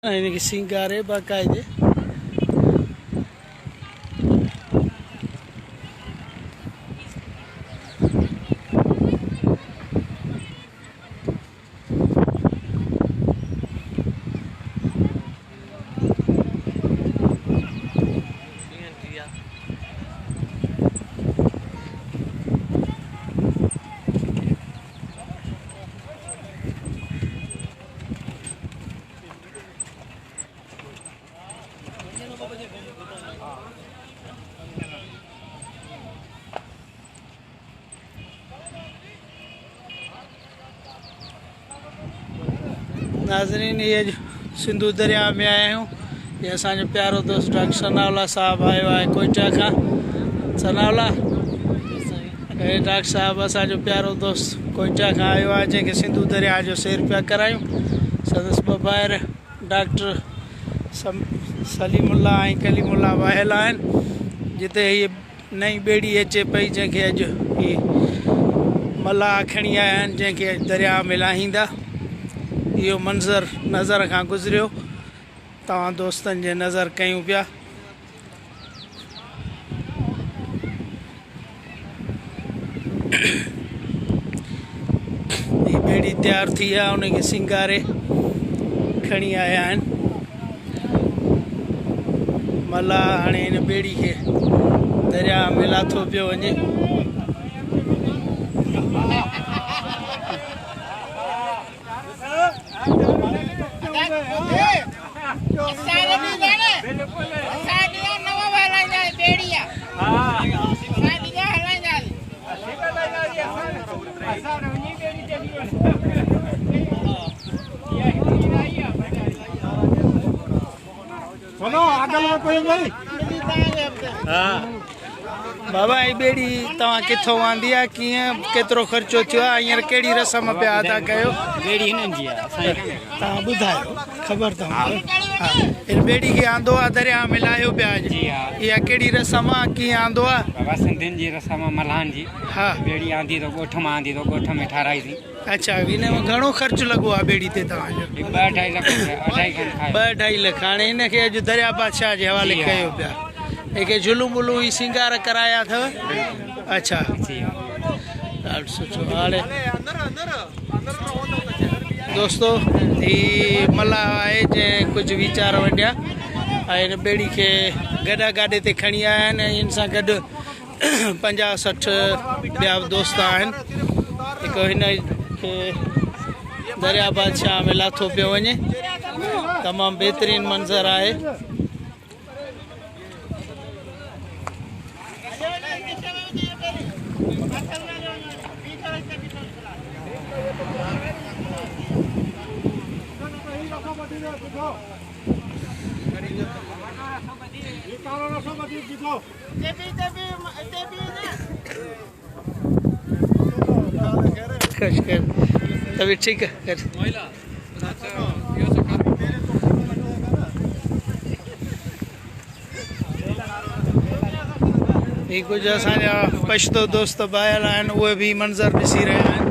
इनके सिंगारे बाकायदे नाज़रीन, ये जो सिंधु दरिया में आए हूँ, ये असांजो प्यारो दोस्त डॉक्टर सनाउल्लाह साहब आयो है कोयटा का। सनाउल्लाह डॉक्टर साहब असांजो प्यारो दोस्त कोयटा का आयो है, जैसे सिंधु दरिया जो सैर पिया करायूं। सदस ॿाहिरि डॉक्टर सलीमुल्लाह ऐं कलीमुल्लाह वाहिल आहिनि, जिते ये नई ॿेड़ी अचे पई, जैसे अॼु ही मल्लाह खणी आया आहिनि, जैसे दरिया में लाहींदा। यो मंज़र नज़र का गुजरियो, तव्हां दोस्तन जे नज़र कयूं पिया। ये बेड़ी तैयार थी है, उनके सिंगारे खणी आया आहिनि। मल्लाह हाणे इन बेड़ी के दरिया में लाथो पियो वञे। बाबा ये बेड़ी तव्हां किथों आंदी आहे, कीअं केतिरो ख़र्चो थियो आहे, हींअर कहिड़ी रस्म पिया अदा कयो? बेड़ी हिननि जी आहे, तव्हां ॿुधायो, ख़बर तव्हां? हा, इन बेड़ी खे आंदो आहे दरिया में लाहियो पिया अॼु। जी हा। इहा कहिड़ी रस्म आहे, कीअं आंदो आहे? बाबा सिंधियुनि जी रस्म आहे मल्हान जी। हा, बेड़ी आंदी तो ॻोठ मां आंदी तो ॻोठ में ठाराई थी। अच्छा, हिन में घणो ख़र्चु लॻो आहे बेड़ी ते तव्हांजो? 2-2.5 लख, 2.5 खनि खाए। 2-2.5 लख। हाणे हिनखे अॼु दरिया बादशाह जे हवाले जी हा। कयो पिया। हिनखे झुलूं मुलूं ई सिंगार कराया अथव? अच्छा, जी हा। ॾाढो सुठो। हाणे दोस्तो ही मल्लाह आहे जंहिं कुझु वीचार वंडिया ऐं हिन ॿेड़ी खे गॾा गाॾे ते खणी आया आहिनि, ऐं हिन सां गॾु 50-60 ॿिया दोस्त आहिनि। हिकु हिन खे दरिया बादशाह में लाथो पियो वञे। तमामु बहितरीनु मंज़र आहे। तभी ठीक है। ये कुछ असांजा पछतो दोस्त ॿाहिरि आहिनि, उहे बि मंज़र ॾिसी रहिया आहिनि।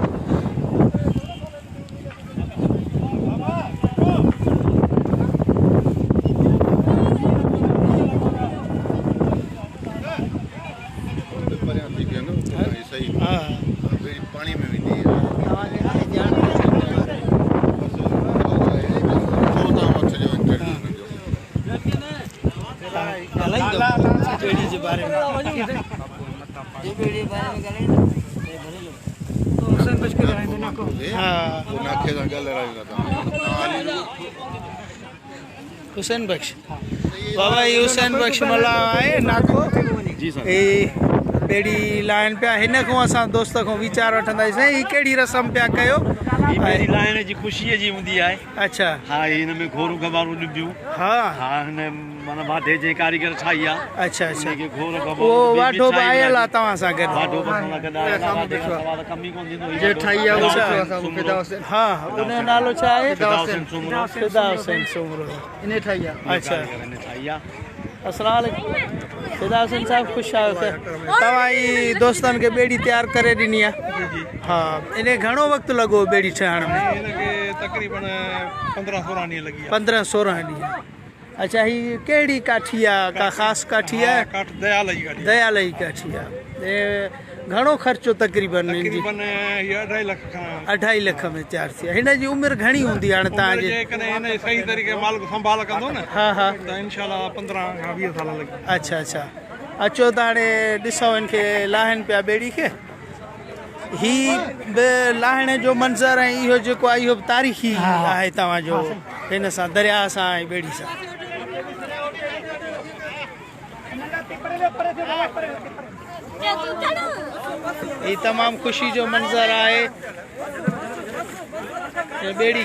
हुसैन बख्श बाबा, ये हुसैन बख्श मल्लाह आहे नाको जी सर। बेड़ी लाइन पिया, हिन खां असां दोस्त खां वीचार वठंदासीं, ही कहिड़ी रस्म पिया कयो? बेड़ी लाइण जी ख़ुशीअ जी हूंदी आहे। अच्छा, हा, हिन में घोरू गवारूं ॾिबियूं। हा हा, हिन माना वाढे जे कारीगर ठाही आहे। अच्छा अच्छा, उनखे घोर उहो वाढो बि आयल आहे तव्हां सां गॾु? वाढो बि असां सां गॾु आहे, वाढे खां सवाइ त कमु ई कोन थींदो। जे ठाही आहे हा, उन जो नालो छा आहे? फिदा हुसैन सुमरो। इन ठाही आहे? अच्छा, हिन ठाही आहे। अस्सलाम वालेकुम। फिदा हुसैन साहब खुश आयो तव्हां दोस्तन के बेड़ी तैयार करे ॾिनी आहे? हाँ, इन्हें घणो वक्त लगो बेड़ी ठहण में? इनके तकरीबन 15-16 ॾींहं लॻी आहे 15-16 ॾींहं अच्छा ही कहिड़ी काठी आहे का ख़ासि काठी आहे काठ दयाल जी गाॾी दयाल जी काठी आहे घणो ख़र्चो तक़रीबन हिन जी तकरीबन हीअ 2.5 लख खां 2.5 लख में तयारु थी आहे हिन जी उमिरि घणी हूंदी हाणे तव्हांजे जेकॾहिं हिन सही तरीक़े मालिक संभाल कंदो न हा हा त इनशाला 15 खां 20 साल लॻी अच्छा अच्छा अचो त हाणे ॾिसो हिनखे लाहिनि पिया ॿेड़ी खे ही बि लाहिण जो मंज़र ऐं इहो जेको आहे इहो तारीख़ी आहे तव्हांजो हिन सां दरिया सां ऐं ॿेड़ी सां ही तमामु ख़ुशी जो मंज़र आहे ॿेड़ी